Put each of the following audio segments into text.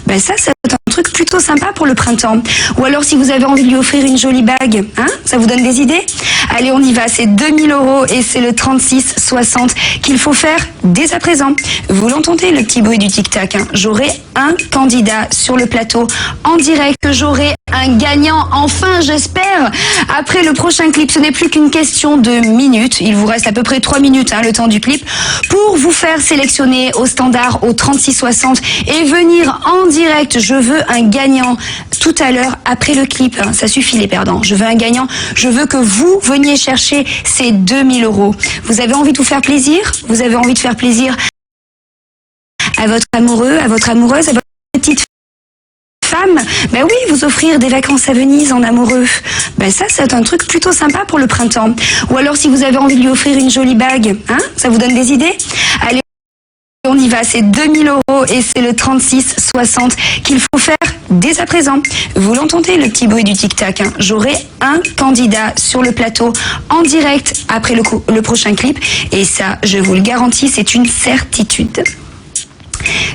Ben ça c'est un truc plutôt sympa pour le printemps. Ou alors si vous avez envie de lui offrir une jolie bague, hein, ça vous donne des idées? Allez, on y va, c'est 2000 € et c'est le 36-60 qu'il faut faire dès à présent. Vous l'entendez, le petit bruit du tic-tac, hein. J'aurai un candidat sur le plateau en direct, j'aurai un gagnant, enfin j'espère. Après le prochain clip, ce n'est plus qu'une question de minutes. Il vous reste à peu près 3 minutes, hein, le temps du clip, pour vous faire sélectionner au standard au 36-60 et venir en direct. Je veux un gagnant tout à l'heure après le clip. Ça suffit les perdants. Je veux un gagnant. Je veux que vous veniez chercher ces 2000 €. Vous avez envie de vous faire plaisir? Vous avez envie de faire plaisir à votre amoureux, à votre amoureuse, à votre petite femme? Ben oui, vous offrir des vacances à Venise en amoureux. Ben ça, c'est un truc plutôt sympa pour le printemps. Ou alors si vous avez envie de lui offrir une jolie bague, hein, ça vous donne des idées? Allez, on y va, c'est 2000 € et c'est le 36-60 qu'il faut faire dès à présent. Vous l'entendez, le petit bruit du tic-tac, hein. J'aurai un candidat sur le plateau en direct après le prochain clip. Et ça, je vous le garantis, c'est une certitude.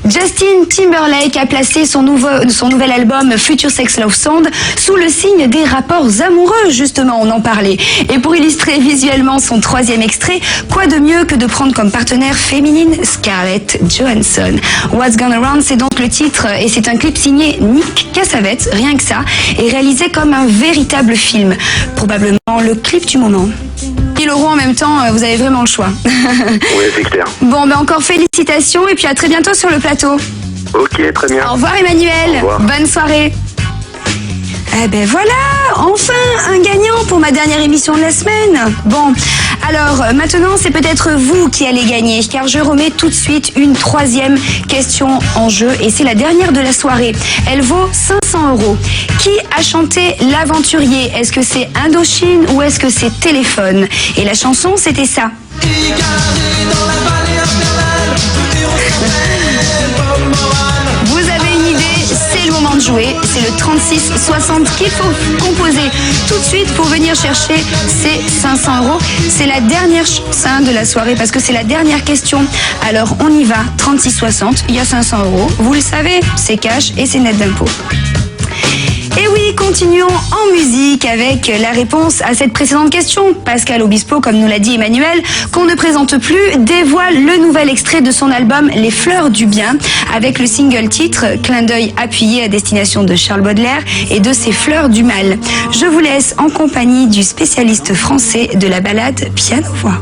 Justin Timberlake a placé son nouvel album Future Sex Love Sound sous le signe des rapports amoureux, justement, on en parlait. Et pour illustrer visuellement son 3e extrait, quoi de mieux que de prendre comme partenaire féminine Scarlett Johansson. What's Gone Around, c'est donc le titre et c'est un clip signé Nick Cassavetes, rien que ça, et réalisé comme un véritable film. Probablement le clip du moment. Et Laurent, en même temps, vous avez vraiment le choix. Oui, c'est clair. Bon, ben encore félicitations et puis à très bientôt sur le plateau. Ok, très bien. Au revoir Emmanuel. Au revoir. Bonne soirée. Eh ben voilà, enfin un gagnant pour ma dernière émission de la semaine. Bon, alors maintenant c'est peut-être vous qui allez gagner car je remets tout de suite une 3e question en jeu et c'est la dernière de la soirée. Elle vaut 500 €. Qui a chanté L'Aventurier? Est-ce que c'est Indochine ou est-ce que c'est Téléphone? Et la chanson c'était ça. Vous avez une idée, c'est le moment de jouer. C'est le 36-60 qu'il faut composer tout de suite pour venir chercher ces 500 €. C'est la dernière chance de la soirée parce que c'est la dernière question. Alors on y va, 36-60, il y a 500 €. Vous le savez, c'est cash et c'est net d'impôt. Et oui, continuons en musique avec la réponse à cette précédente question. Pascal Obispo, comme nous l'a dit Emmanuel, qu'on ne présente plus, dévoile le nouvel extrait de son album Les Fleurs du Bien, avec le single titre, clin d'œil appuyé à destination de Charles Baudelaire et de ses Fleurs du Mal. Je vous laisse en compagnie du spécialiste français de la ballade piano-voix.